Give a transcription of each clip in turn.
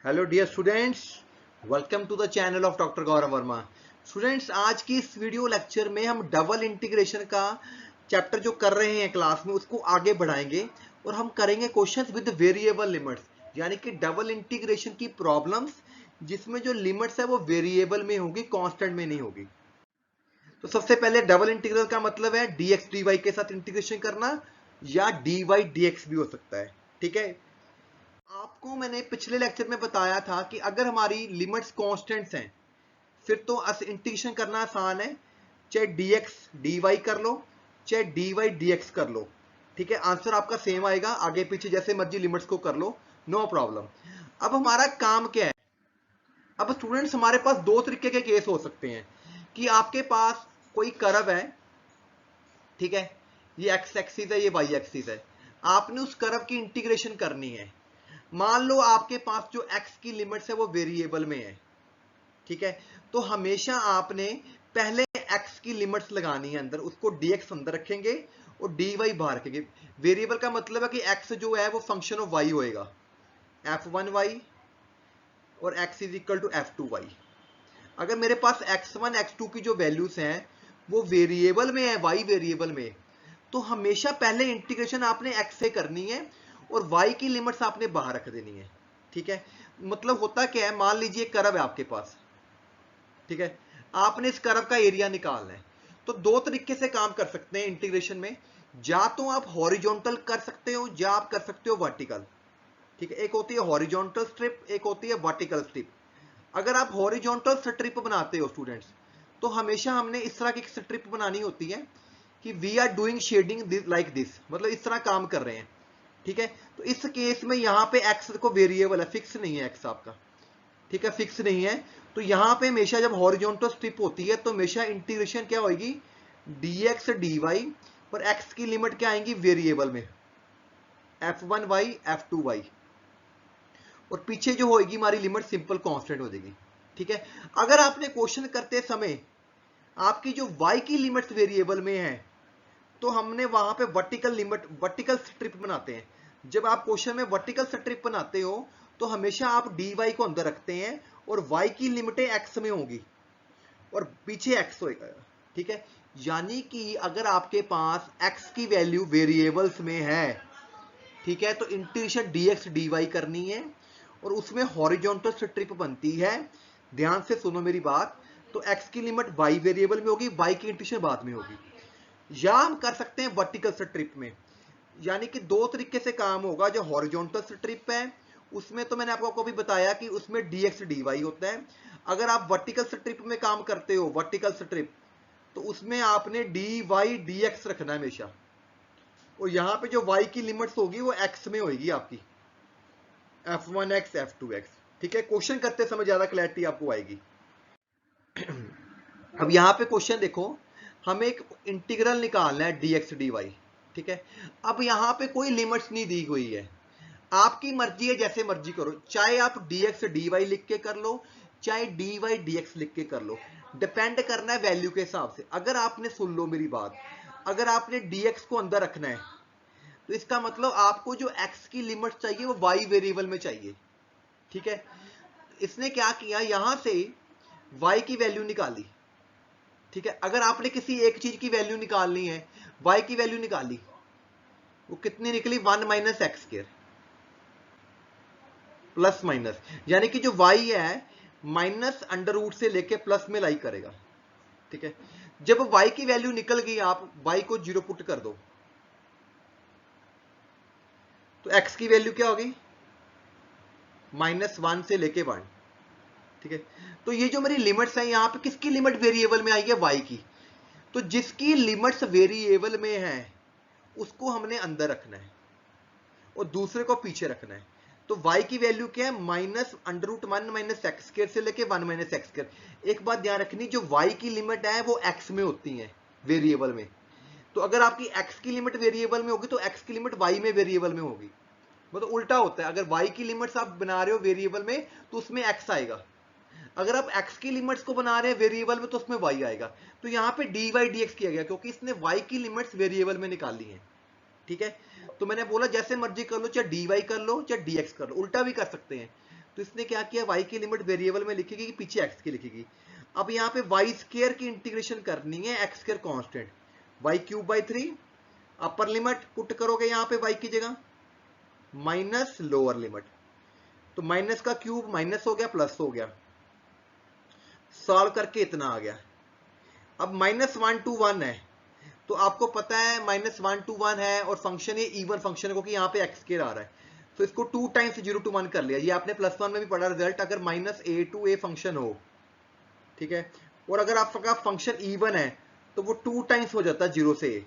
Hello dear students, welcome to the channel of doctor Gaurav Verma. Students, आज की इस video lecture में हम डबल इंटीग्रेशन का चैप्टर जो कर रहे हैं क्लास में उसको आगे बढ़ाएंगे और हम करेंगे क्वेश्चंस विद वेरिएबल लिमिट्स, यानी कि डबल इंटीग्रेशन की प्रॉब्लम्स जिसमें जो लिमिट्स है वो वेरिएबल में होगी, कांस्टेंट में नहीं होगी। तो सबसे पहले डबल इंटीग्रल का मतलब है dx dy के साथ इंटीग्रेशन करना, या dy dx भी हो सकता है। ठीक है, आपको मैंने पिछले लेक्चर में बताया था कि अगर हमारी लिमिट्स कांस्टेंट्स हैं फिर तो इंटीग्रेशन करना आसान है, चाहे dx dy कर लो चाहे dy dx कर लो। ठीक है, आंसर आपका सेम आएगा, आगे पीछे जैसे मर्जी लिमिट्स को कर लो, नो प्रॉब्लम। अब हमारा काम क्या है? अब स्टूडेंट्स, हमारे पास दो तरीके के केस हो सकते हैं कि आपके पास कोई कर्व है, ठीक है, ये x एक्सिस है, ये y एक्सिस है, आपने उस कर्व की इंटीग्रेशन करनी है। मान लो आपके पास जो x की लिमिट्स है वो वेरिएबल में है, ठीक है, तो हमेशा आपने पहले x की लिमिट्स लगानी है अंदर, उसको dx अंदर रखेंगे और dy बाहर रखेंगे। वेरिएबल का मतलब है कि x जो है वो फंक्शन ऑफ y होएगा, f1y और x is equal to f2y। अगर मेरे पास x1 x2 की जो वैल्यूज हैं वो वेरिएबल में है, y वेरिएबल में, तो हमेशा पहले इंटीग्रेशन आपने x से करनी है और y की लिमिट्स आपने बाहर रख देनी है। ठीक है, मतलब होता क्या है, मान लीजिए कर्व है आपके पास, ठीक है, आपने इस कर्व का एरिया निकालना है। तो दो तरीके से काम कर सकते हैं इंटीग्रेशन में, या तो आप हॉरिजॉन्टल कर सकते हो या आप कर सकते हो वर्टिकल। ठीक है, एक होती है हॉरिजॉन्टल स्ट्रिप, एक होती है वर्टिकल स्ट्रिप। अगर आप हॉरिजॉन्टल स्ट्रिप बनाते हो स्टूडेंट्स, तो हमेशा हमने इस तरह की स्ट्रिप बनानी होती है कि we are doing shading like this, मतलब इस तरह काम कर रहे हैं। ठीक है, तो इस केस में यहाँ पे एक्स को वेरिएबल है, फिक्स नहीं है एक्स आपका, ठीक है, फिक्स नहीं है। तो यहाँ पे हमेशा जब हॉरिजॉन्टल स्ट्रिप होती है तो हमेशा इंटीग्रेशन क्या होगी, dx dy, और x की लिमिट क्या आएंगी वेरिएबल में, f1y f2y, और पीछे जो होगी हमारी लिमिट सिंपल कांस्टेंट हो जाएगी। ठीक है, अगर आपने क्वेश्चन करते समय आपकी जो y की लिमिट्स वेरिएबल में है तो हमने वहां पे वर्टिकल लिमिट, वर्टिकल स्ट्रिप बनाते हैं। जब आप क्वेश्चन में वर्टिकल स्ट्रिप बनाते हो तो हमेशा आप dy को अंदर रखते हैं और y की लिमिटें x में होगी और पीछे x होगा। ठीक है, यानी कि अगर आपके पास x की वैल्यू वेरिएबल्स में है, ठीक है, तो इंटीग्रेशन dx dy करनी है और उसमें हॉरिजॉन्टल स्ट्रिप बनती है। ध्यान से सुनो मेरी बात, तो x की लिमिट y वेरिएबल में होगी, y की इंटीग्रेशन बाद में होगी। या हम कर सकते हैं वर्टिकल स्ट्रिप में, यानी कि दो तरीके से काम होगा। जो हॉरिजॉन्टल स्ट्रिप है उसमें तो मैंने आपको भी बताया कि उसमें dx dy होता है। अगर आप वर्टिकल स्ट्रिप में काम करते हो, वर्टिकल स्ट्रिप, तो उसमें आपने dy dx रखना है हमेशा, और यहाँ पे जो y की लिमिट्स होगी वो x में होगी आपकी, f1x f2x। ठीक है, क्वेश्चन करते समय ज्यादा क्लैरिटी आपको आएगी। अब यहाँ पे क्वेश्चन देखो, हमें एक इंटीग्रल निकालना है dx dy। ठीक है, अब यहाँ पे कोई लिमिट्स नहीं दी हुई है, आपकी मर्जी है, जैसे मर्जी करो, चाहे आप dx dy लिख के कर लो चाहे dy dx लिख के कर लो, डिपेंड करना है वैल्यू के हिसाब से। अगर आपने, सुन लो मेरी बात, अगर आपने dx को अंदर रखना है तो इसका मतलब आपको जो x की लिमिट चाहिए वो y वेरिएबल में चाहिए। ठीक है, इसने क्या किया, यहां से y की वैल्यू निकाली। ठीक है, अगर आपने किसी एक चीज की वैल्यू निकालनी है, y की वैल्यू निकाली, वो कितनी निकली, 1 minus x square plus minus, यानी कि जो y है माइनस अंडर रूट से लेके प्लस में लाई करेगा। ठीक है, जब y की वैल्यू निकल गई, आप y को 0 पुट कर दो तो x की वैल्यू क्या होगी, -1 से लेके 1। ठीक है, तो ये जो मेरी लिमिट्स है, यहाँ पे किसकी लिमिट वेरिएबल में आई है, y की। तो जिसकी लिमिट्स वेरिएबल में है उसको हमने अंदर रखना है और दूसरे को पीछे रखना है। तो y की वैल्यू क्या है, -√1 माइनस एक्स स्क्वायर से लेके 1 माइनस एक्स स्क्वायर। एक बात ध्यान रखनी, जो y की लिमिट है वो x में होती है, वेरिएबल में। तो अगर आपकी x की लिमिट वेरिएबल में होगी तो x की लिमिट y में वेरिएबल में होगी, मतलब उल्टा होता है। अगर y की लिमिट्स आप बना रहे हो वेरिएबल में तो उसमें x आएगा, अगर आप x की लिमिट्स को बना रहे हैं वेरिएबल में तो उसमें y आएगा। तो यहाँ पे dy dx किया गया क्योंकि इसने y की लिमिट्स वेरिएबल में निकाली है। ठीक है, तो मैंने बोला जैसे मर्जी कर लो, चाहे dy कर लो चाहे dx कर लो, उल्टा भी कर सकते हैं। तो इसने क्या किया, y की लिमिट वेरिएबल में लिखेगी कि पीछे x की लिखेगी। अब यहाँ पे y स्क्वायर की इंटीग्रेशन करनी है, x square constant, y cube by 3, upper limit put करोगे यहाँ पे y की जगह माइनस लोअर लिमिट, तो माइनस का क्यूब माइनस हो गया प्लस हो गया, सॉल्व करके इतना आ गया। अब -1 to 1 है, तो आपको पता है -1 to 1 है और फंक्शन ये इवन फंक्शन है क्योंकि यहाँ पे x स्क्वायर आ रहा है, तो इसको 2 टाइम्स 0 to 1 कर लिया। ये आपने +1 में भी पढ़ा रिजल्ट, अगर -a to a फंक्शन हो, ठीक है, और अगर आपका फंक्शन इवन है तो वो 2 टाइम्स हो जाता है 0 से a।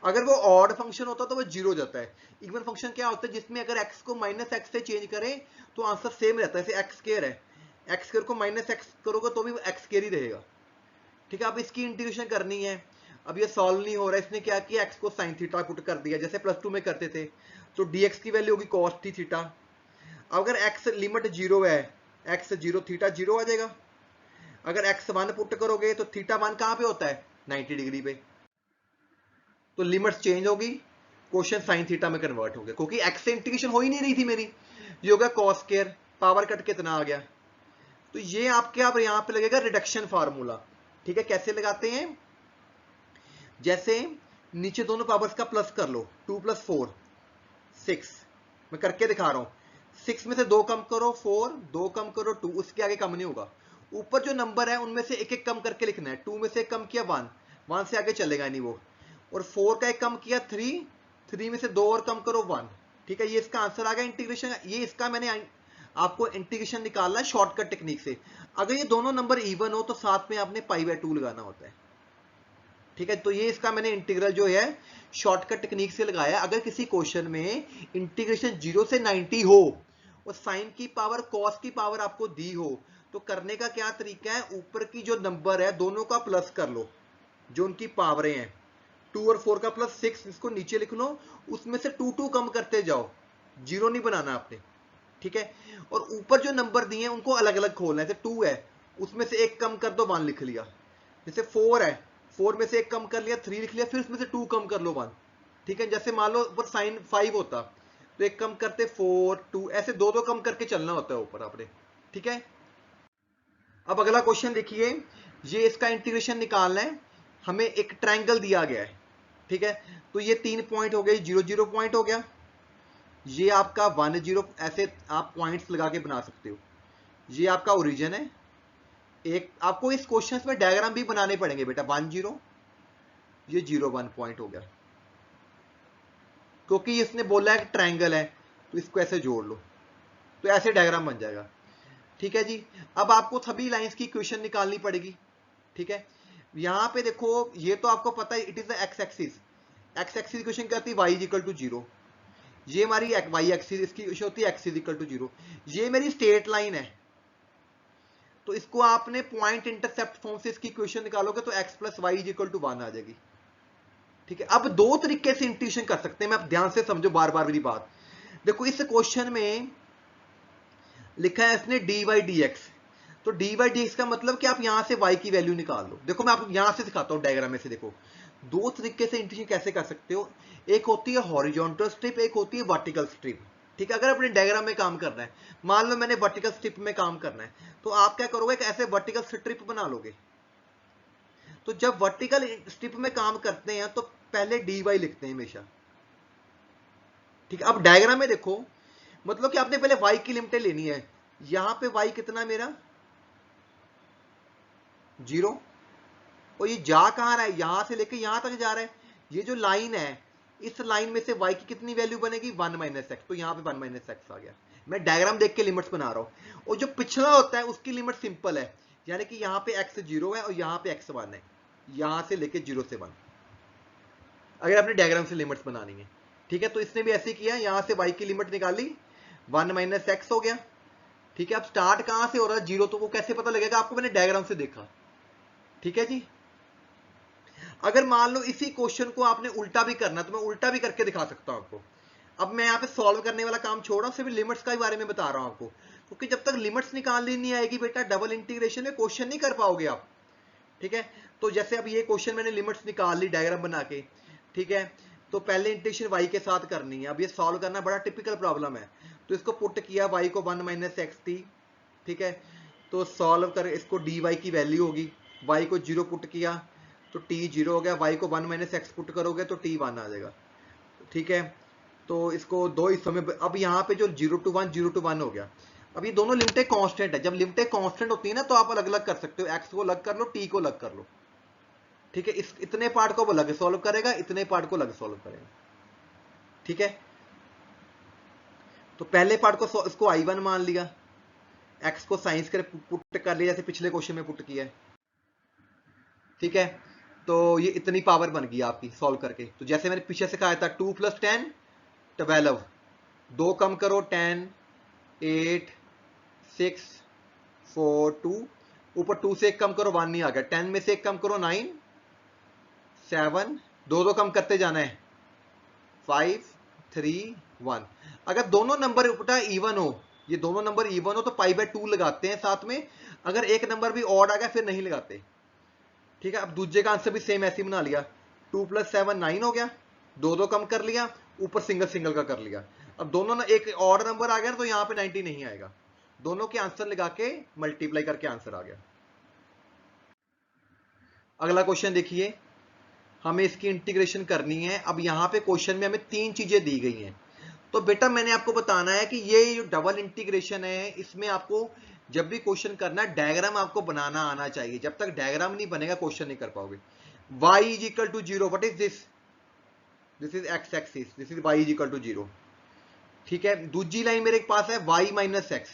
अगर वो ऑड फंक्शन होता तो वो 0 हो जाता है। इवन फंक्शन क्या होता है, जिसमें अगर x को -x से चेंज करें तो आंसर सेम रहता है। जैसे x स्क्वायर है, x स्क्वायर को -x करोगे तो भी x स्क्वायर ही रहेगा, ठीक है। अब इसकी इंटीग्रेशन करनी है, अब ये सॉल्व नहीं हो रहा है, इसने क्या किया, x को sin थीटा पुट कर दिया जैसे +2 में करते थे, तो dx की वैल्यू होगी cos t थीटा। अगर x लिमिट 0 है, x 0 थीटा 0 आ जाएगा। अगर x 1 पुट करोगे तो थीटा 1 कहां पे होता है, 90 डिग्री पे, तो लिमिट चेंज होगी, क्वेश्चन sin थीटा में कन्वर्ट हो गया, क्योंकि x से इंटीग्रेशन हो ही नहीं रही थी मेरी। ये होगा cos स्क्वायर, पावर कट कितना आ गया, तो ये आपके अब यहां पे लगेगा रिडक्शन फार्मूला, ठीक है। कैसे लगाते हैं, जैसे नीचे दोनों पावर्स का प्लस कर लो, 2 + 4 6, मैं करके दिखा रहा हूं। 6 में से 2 कम करो 4, 2 कम करो 2, उसके आगे कम नहीं होगा। ऊपर जो नंबर है उनमें से एक एक कम करके लिखना है। 2 में से एक कम किया 1, 1 से आगे चलेगा नहीं वो, और 4 का एक कम किया 3, 3 में से 2 और कम करो 1, ठीक है। ये इसका आंसर आ गया इंटीग्रेशन। ये इसका मैंने आपको इंटीग्रेशन निकालना है शॉर्टकट टेक्निक से। अगर ये दोनों नंबर इवन हो तो साथ में आपने π/2 लगाना होता है, ठीक है। तो ये इसका मैंने इंटीग्रल जो है शॉर्टकट टेक्निक से लगाया। अगर किसी क्वेश्चन में इंटीग्रेशन 0 से 90 हो और साइन की पावर कॉस की पावर आपको दी हो, तो करने का क्या तरीका है, ऊपर की जो नंबर है दोनों का प्लस कर लो, जो उनकी पावरें हैं, 2 और 4 का प्लस 6, इसको नीचे लिख लो, उसमें से 2 2 कम करते जाओ, 0 नहीं बनाना आपने, ठीक है। और ऊपर जो नंबर दिए हैं उनको अलग अलग खोलना है। जैसे 2 है, उसमें से एक कम कर दो 1 लिख लिया। जैसे 4 है, 4 में से एक कम कर लिया 3 लिख लिया, फिर उसमें से 2 कम कर लो 1, ठीक है। जैसे मान लो ऊपर साइन 5 होता तो एक कम करते 4 2, ऐसे दो दो कम करके चलना होता है ऊपर आपने, ठीक है। अब अगला क्वेश्चन देखिए, ये इसका इंटीग्रेशन निकालना है। हमें एक ट्रायंगल दिया गया है, ठीक है। तो ये 3 पॉइंट हो गए, 0 0 पॉइंट हो गया, ये आपका 1 0, ऐसे आप पॉइंट्स लगा के बना सकते हो। ये आपका ओरिजिन है। एक आपको इस क्वेश्चन में डायग्राम भी बनाने पड़ेंगे बेटा, 1 0, ये 0 1 पॉइंट हो गया, क्योंकि इसने बोला है कि ट्रायंगल है, तो इसको ऐसे जोड़ लो, तो ऐसे डायग्राम बन जाएगा, ठीक है जी। अब आपको सभी लाइंस की इक्वेशन निकालनी पड़ेगी, ठीक है। यहां पे देखो, ये तो आपको पता है, it is the x axis. X axis equation क्या होती है, y इक्वल टू 0। ये हमारी y एक्सिस, इसकी इक्वेशन होती है x इक्वल टू 0। ये मेरी स्ट्रेट लाइन है, तो इसको आपने पॉइंट इंटरसेप्ट फॉर्म से इसकी इक्वेशन निकालोगे तो x + y इक्वल टू 1 आ जाएगी, ठीक है। अब दो तरीके से इंटीग्रेशन कर सकते हैं, मैं आप ध्यान से समझो बार बार मेरी बात। देखो इस क्वेश्चन में लिखा है इसने dy/dx, तो dy/dx का मतलब कि आप यहां से y की वैल्यू निकाल लो। देखो मैं आपको यहां से दिखाता हूं डायग्राम में से। देखो दो तरीके से इंटीग्रेशन कैसे कर सकते हो, एक होती है हॉरिजॉन्टल स्ट्रिप, एक होती है वर्टिकल स्ट्रिप, ठीक है। अगर अपने डायग्राम में काम करना है, मान लो मैंने वर्टिकल स्ट्रिप में काम करना है, तो आप क्या करोगे, ऐसे वर्टिकल स्ट्रिप बना लोगे। तो जब वर्टिकल स्ट्रिप में काम करते हैं तो पहले dy लिखते हैं हमेशा, ठीक है। अब डायग्राम में देखो, मतलब कि आपने पहले y की लिमिटें लेनी है। यहां पे y कितना मेरा 0, और ये जा कहां रहा है, यहां से लेके यहां तक जा रहा है। ये जो लाइन है, इस लाइन में से y की कितनी वैल्यू बनेगी, 1 - x, तो यहां पे 1 - x आ गया। मैं डायग्राम देख के लिमिट्स बना रहा हूं। और जो पिछला होता है उसकी लिमिट सिंपल है, यानी कि यहां पे x 0 है और यहां पे x 1 है, यहां से लेके 0 से 1, अगर आपने डायग्राम से लिमिट्स बनानी है, ठीक है। तो इसने भी ऐसे किया, यहां से y की लिमिट निकाली, 1 - x हो गया, ठीक है। अब स्टार्ट कहां से हो रहा है, 0, तो वो कैसे पता लगेगा आपको, मैंने डायग्राम से देखा, ठीक है जी। अगर मान लो इसी क्वेश्चन को आपने उल्टा भी करना, तो मैं उल्टा भी करके दिखा सकता हूं आपको। अब मैं यहाँ पे सॉल्व करने वाला काम छोड़ रहा हूं, सिर्फ लिमिट्स का ही बारे में बता रहा हूं आपको, क्योंकि जब तक लिमिट्स निकालनी नहीं आएगी बेटा, डबल इंटीग्रेशन में क्वेश्चन नहीं कर पाओगे आप, ठीक है। तो जैसे अब ये क्वेश्चन मैंने लिमिट्स निकाल ली डायग्राम बना के, ठीक है। तो पहले इंटीग्रेशन y के साथ करनी है। अब ये सॉल्व करना बड़ा टिपिकल प्रॉब्लम है, तो इसको पुट किया y को 1 माइनस एक्स टी, ठीक है। तो सॉल्व कर इसको dy की वैल्यू होगी, y को 0 पुट किया तो t 0 हो गया, y को 1 माइनस एक्स पुट करोगे तो t 1 आ जाएगा, ठीक है। तो इसको दो हिस्सों में, अब यहाँ पे जो 0 to 1 0 to 1 हो गया। अब ये दोनों लिमिटें कांस्टेंट है, जब लिमिटें कांस्टेंट होती है ना तो आप अलग अलग कर सकते हो, x को अलग कर लो, t को अलग कर लो, ठीक है। इस इतने पार्ट को वो अलग सॉल्व करेगा, इतने पार्ट को अलग सॉल्व करेगा, ठीक है। तो पहले पार्ट को इसको I1 मान लिया, x को साइंस कर पुट कर लिया जैसे पिछले क्वेश्चन में पुट किया है, ठीक है। तो ये इतनी पावर बन गई आपकी सॉल्व करके। तो जैसे मैंने पीछे सिखाया था 2 + 10 12, 2 कम करो 10 8 6 4 2, ऊपर 2 से 1 कम करो 1 नहीं आ गया, 10 में से 1 कम करो 9 7, 2 कम करते जाना है 5 3 1। अगर दोनों नंबर उपटा इवन हो, ये दोनों नंबर इवन हो तो π/2 लगाते हैं साथ में, अगर एक नंबर भी ऑड आ गया फिर नहीं लगाते, ठीक है। अब दूसरे का आंसर भी सेम ऐसे बना लिया, 2 + 7 9 हो गया, 2 कम कर लिया, ऊपर सिंगल सिंगल का कर लिया। अब दोनों ना एक ऑड नंबर आ गया तो यहाँ पे 90 नहीं आएगा, दोनों के आंसर लगा के मल्टीप्लाई करके आंसर आ गया। अगला क्वेश्चन देखिए, हमें इसकी इंटीग्रेशन करनी है। अब यहाँ पे क्वेश्चन में हमें 3 चीजें दी गई हैं, तो बेटा मैंने आपको बताना है कि ये जो डबल इंटीग्रेशन है इसमें आपको जब भी क्वेश्चन करना है डायग्राम आपको बनाना आना चाहिए, जब तक डायग्राम नहीं बनेगा क्वेश्चन नहीं कर पाओगे। y = 0, what is this? This is x axis, this is y = 0, ठीक है। दूसरी लाइन मेरे पास है y - x,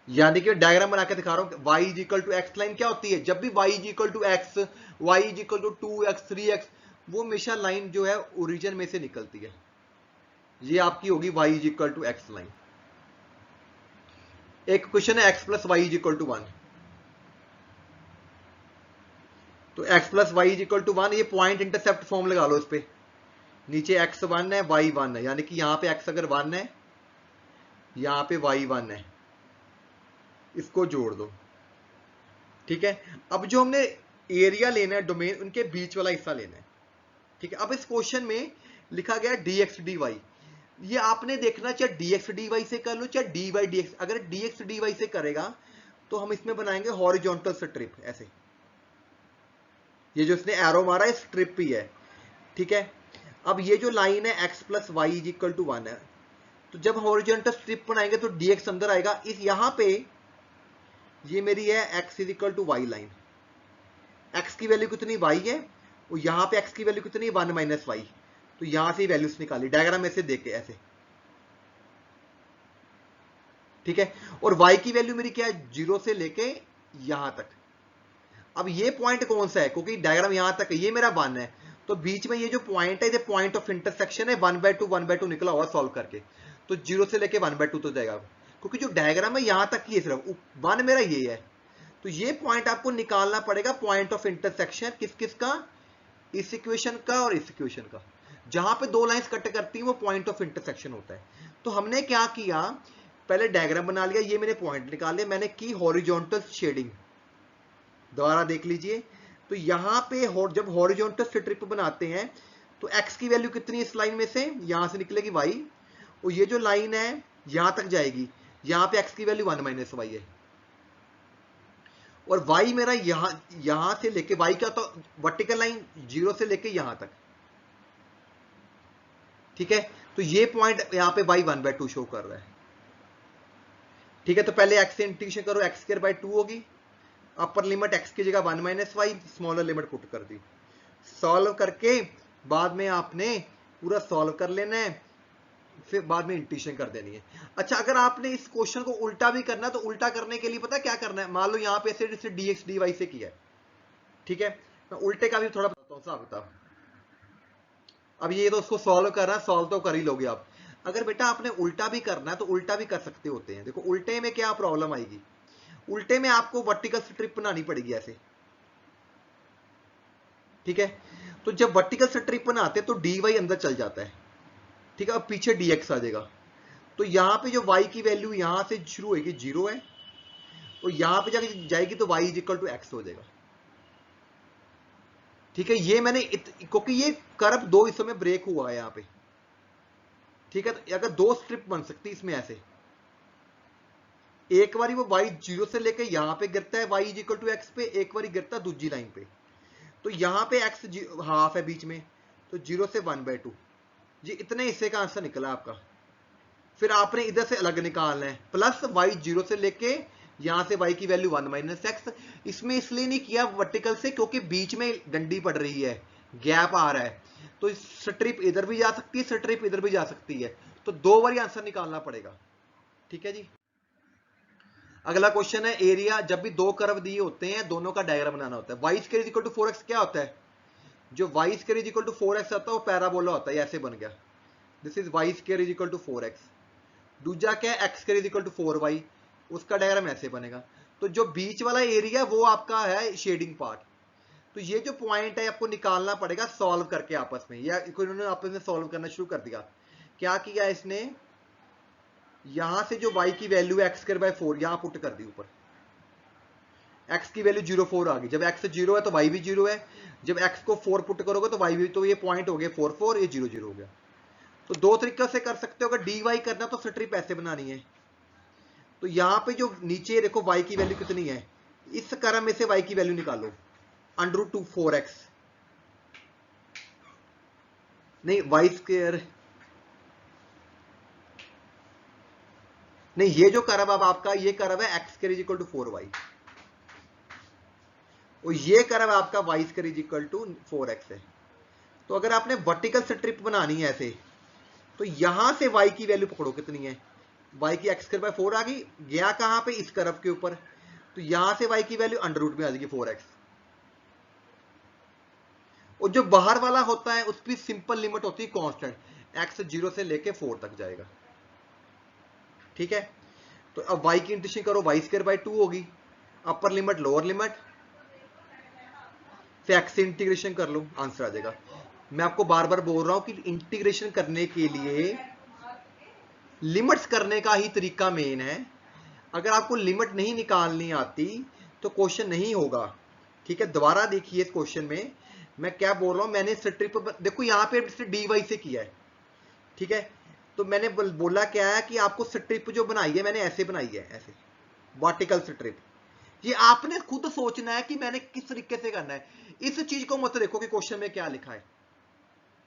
यानी कि डायग्राम बना के दिखा रहा हूं। y = x लाइन क्या होती है? जब भी y = x, y = 2x 3x, वो हमेशा लाइन जो है ओरिजिन में से निकलती है, ये आपकी होगी y = x लाइन। एक क्वेश्चन है x + y = 1, तो x + y = 1, ये पॉइंट इंटरसेप्ट फॉर्म लगा लो इस पे, नीचे x 1 है y 1 है, यानी कि यहां पे x अगर 1 है यहां पे y 1 है, इसको जोड़ दो, ठीक है। अब जो हमने एरिया लेना है डोमेन, उनके बीच वाला हिस्सा लेना है, ठीक है। अब इस क्वेश्चन में लिखा गया dx dy, ये आपने देखना चाहे dx dy से कर लो चाहे dy dx। अगर dx dy से करेगा तो हम इसमें बनाएंगे हॉरिजॉन्टल स्ट्रिप, ऐसे, ये जो इसने एरो मारा है स्ट्रिप ही है, ठीक है। अब ये जो लाइन है x + y = 1 है, तो जब हॉरिजॉन्टल स्ट्रिप बनाएंगे तो dx अंदर आएगा। इस यहां पे ये मेरी है x = y लाइन, x की वैल्यू कितनी y है, और यहां पे x की वैल्यू कितनी 1 - y, तो यहां से वैल्यूज निकाली डायग्राम में से देख के ऐसे, ठीक है। और y की वैल्यू मेरी क्या है 0 से लेके यहां तक। अब ये पॉइंट कौन सा है, क्योंकि डायग्राम यहां तक है, ये मेरा 1 है, तो बीच में ये जो पॉइंट है ये पॉइंट ऑफ इंटरसेक्शन है, 1/2 1/2 निकला हुआ सॉल्व करके, तो 0 से लेके 1/2 तो जाएगा, क्योंकि जो डायग्राम है यहां तक ही है, सिर्फ 1 मेरा ये है। तो ये पॉइंट आपको निकालना पड़ेगा, पॉइंट ऑफ इंटरसेक्शन किस किस का, इस इक्वेशन का और इस इक्वेशन का, जहां पे दो लाइंस कट करती हैं वो पॉइंट ऑफ इंटरसेक्शन होता है। तो हमने क्या किया, पहले डायग्राम बना लिया, ये मैंने पॉइंट निकाल लिया, मैंने की हॉरिजॉन्टल शेडिंग, दोबारा देख लीजिए। तो यहां पे जब हॉरिजॉन्टल स्ट्रिप बनाते हैं तो x की वैल्यू कितनी है इस लाइन में से, यहां से निकलेगी y, और ये जो लाइन है यहां तक जाएगी, यहां पे x की वैल्यू 1 - y है, और y मेरा यहां से लेके y क्या, तो वर्टिकल लाइन 0 से लेके यहां तक, ठीक है। तो ये पॉइंट यहां पे y 1/2 शो कर रहा है, ठीक है। तो पहले x से इंटीग्रेशन करो, x² 2 होगी, अपर लिमिट x की जगह 1 - y, स्मॉलर लिमिट पुट कर दी, सॉल्व करके बाद में आपने पूरा सॉल्व कर लेना है, फिर बाद में इंटीग्रेशन कर देनी है। अच्छा, अगर आपने इस क्वेश्चन को उल्टा भी करना है तो उल्टा करने के लिए पता क्या करना है, मान लो यहाँ पे ऐसे dx dy से किया है, ठीक है। मैं उल्टे का भी थोड़ा बताता हूँ, साहब बताओ। अब ये तो उसको सॉल्व करना, सॉल्व तो कर ही लोगे आप। अगर बेटा आपने उल्टा भी करना है तो उल्टा भी कर सकते होते हैं। देखो उल्टे में क्या प्रॉब्लम आएगी, उल्टे में आपको वर्टिकल स्ट्रिप बनानी पड़ेगी ऐसे, ठीक है। तो जब वर्टिकल स्ट्रिप बनाते तो dy अंदर चल जाता है, ठीक है, अब पीछे dx आ जाएगा। तो यहां पे जो y की वैल्यू यहां से शुरू होगी 0 है, और यहां पे जाके जाएगी तो y = x हो जाएगा, ठीक है, ये मैंने क्योंकि ये कर्व दो हिस्सों में ब्रेक हुआ है यहाँ पे, ठीक है। तो अगर दो स्ट्रिप बन सकती है इसमें ऐसे, एक बारी वो y 0 से लेके यहां पे गिरता है y is equal to x पे, एक बारी गिरता है दूसरी लाइन पे। तो यहां पे x हाफ है बीच में, तो 0 से 1/2, जी इतने हिस्से का आंसर निकला आपका। फिर आपने इधर से अलग निकालना है, प्लस y 0 से लेके यहां से y की वैल्यू 1 माइनस एक्स। इसमें इसलिए नहीं किया वर्टिकल से क्योंकि बीच में डंडी पड़ रही है, गैप आ रहा है, तो स्ट्रिप इधर भी जा सकती है, स्ट्रिप इधर भी जा सकती है, तो दो बार आंसर निकालना पड़ेगा, ठीक है जी। अगला क्वेश्चन है, एरिया जब भी दो कर्व दिए होते हैं दोनों का डायग्राम बनाना होता है। y square equal to 4x क्या होता है, जो y square equal to 4x होता है वो पैराबोला होता है, ऐसे बन गया, this is y square equal to 4x। दूसरा क्या है, x square equal to 4y, उसका डायग्राम ऐसे बनेगा। तो जो बीच वाला एरिया वो आपका है शेडिंग पार्ट। तो ये जो पॉइंट है आपको निकालना पड़ेगा सॉल्व करके आपस में, या इन्होंने आपस में सॉल्व करना शुरू कर दिया। क्या किया इसने, यहां से जो y की वैल्यू है x स्क्वायर बाय 4 यहां पुट कर दी ऊपर, x की वैल्यू 0 4 आ गई। जब x 0 है तो y भी 0 है, जब x को 4 पुट करोगे तो y भी, तो ये पॉइंट हो गया 4 4, ये 0 0 हो गया। तो दो तरीके से कर सकते हो, अगर dy करना तो स्ट्रिप ऐसे बनानी है। तो यहां पे जो नीचे देखो y की वैल्यू कितनी है, इस कर्व में से y की वैल्यू निकालो, √2 4x, नहीं y स्क्वायर नहीं, ये जो कर्व अब आपका ये कर्व है x square equal to 4y, और ये कर्व आपका y square equal to 4x है। तो अगर आपने वर्टिकल स्ट्रिप बनानी है ऐसे, तो यहां से y की वैल्यू पकड़ो कितनी है, y की x स्क्वायर बाय 4 आ गई, गया कहां पे, इस कर्व के ऊपर, तो यहां से y की वैल्यू अंडर में आ जाएगी 4x। और जो बाहर वाला होता है उसकी सिंपल लिमिट होती है कांस्टेंट, x 0 से लेके 4 तक जाएगा, ठीक है। तो अब y की इंटीग्रेशन करो, y स्क्वायर बाय 2 होगी, अपर लिमिट लोअर लिमिट, फिर x से इंटीग्रेशन कर लो, आंसर आ जाएगा। मैं आपको बार बार बोल रहा हूं कि इंटीग्रेशन करने के लिए लिमिट्स करने का ही तरीका मेन है। अगर आपको लिमिट नहीं निकालनी आती तो क्वेश्चन नहीं होगा, ठीक है। दोबारा देखिए इस क्वेश्चन में मैं क्या बोल रहा हूं, मैंने स्ट्रिप देखो यहां पे dy से किया है, ठीक है। तो मैंने बोला क्या है कि आपको स्ट्रिप जो बनाई है मैंने ऐसे बनाई है, ऐसे वर्टिकल स्ट्रिप। ये आपने खुद सोचना है कि मैंने किस तरीके से करना है, इस चीज को मत देखो कि क्वेश्चन में क्या लिखा है,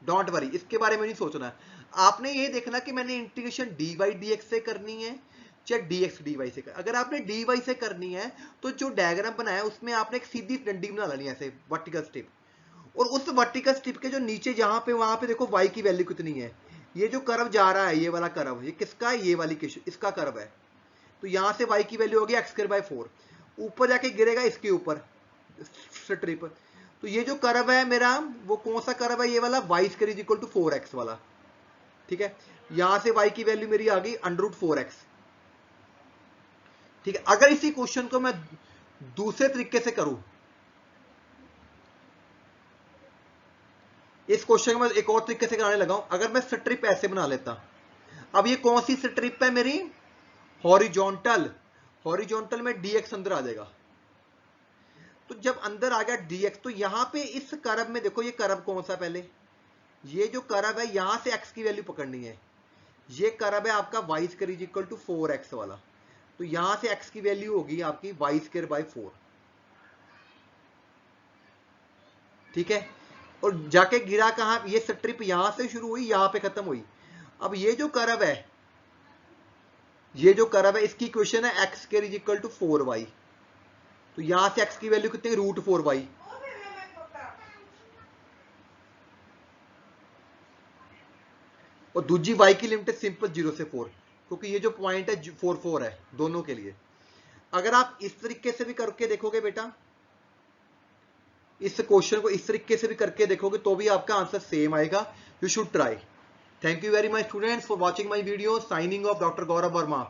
डोंट वरी, इसके बारे में नहीं सोचना है। आपने ये देखना कि मैंने इंटीग्रेशन dy dx से करनी है या dx dy से अगर आपने dy से करनी है तो जो डायग्राम बनाया उसमें आपने एक सीधी डंडी बना लेनी है ऐसे वर्टिकल स्ट्रिप, और उस वर्टिकल स्ट्रिप के जो नीचे जहां पे वहां पे देखो y की वैल्यू कितनी है, ये जो कर्व जा रहा है ये वाला कर्व, ये किसका है, ये वाली इसका कर्व है। तो यहां से y की वैल्यू होगी x स्क्वायर बाय 4, ऊपर जाके गिरेगा इसके ऊपर स्ट्रिप। तो ये जो कर्व है मेरा वो कौन सा कर्व है, ये वाला y square equal to 4x वाला, ठीक है। यहां से y की वैल्यू मेरी आ गई √4x, ठीक है। अगर इसी क्वेश्चन को मैं दूसरे तरीके से करूं, इस क्वेश्चन को मैं एक और तरीके से कराने लगा हूं, अगर मैं स्ट्रिप ऐसे बना लेता, अब ये कौन सी स्ट्रिप है मेरी, हॉरिजॉन्टल, हॉरिजॉन्टल में dx अंदर आ जाएगा। तो जब अंदर आ गया dx, तो यहां पे इस कर्व में देखो, ये कर्व कौन सा, पहले ये जो कर्व है यहां से x की वैल्यू पकड़नी है, ये कर्व है आपका y square equal to 4x वाला। तो यहां से x की वैल्यू होगी आपकी y स्क्वायर बाय 4, ठीक है। और जाके गिरा कहां, ये स्ट्रिप यहां से शुरू हुई यहां पे खत्म हुई। अब ये जो कर्व है, ये जो कर्व है इसकी इक्वेशन है x square equal to 4y। तो यहां से x की वैल्यू कितनी, √4y, और दूसरी y की लिमिट है सिंपल 0 से 4, क्योंकि ये जो पॉइंट है 4 4 है दोनों के लिए। अगर आप इस तरीके से भी करके देखोगे बेटा, इस क्वेश्चन को इस तरीके से भी करके देखोगे तो भी आपका आंसर सेम आएगा, you should try. Thank you very much students for watching my video, signing off doctor Gaurav Verma.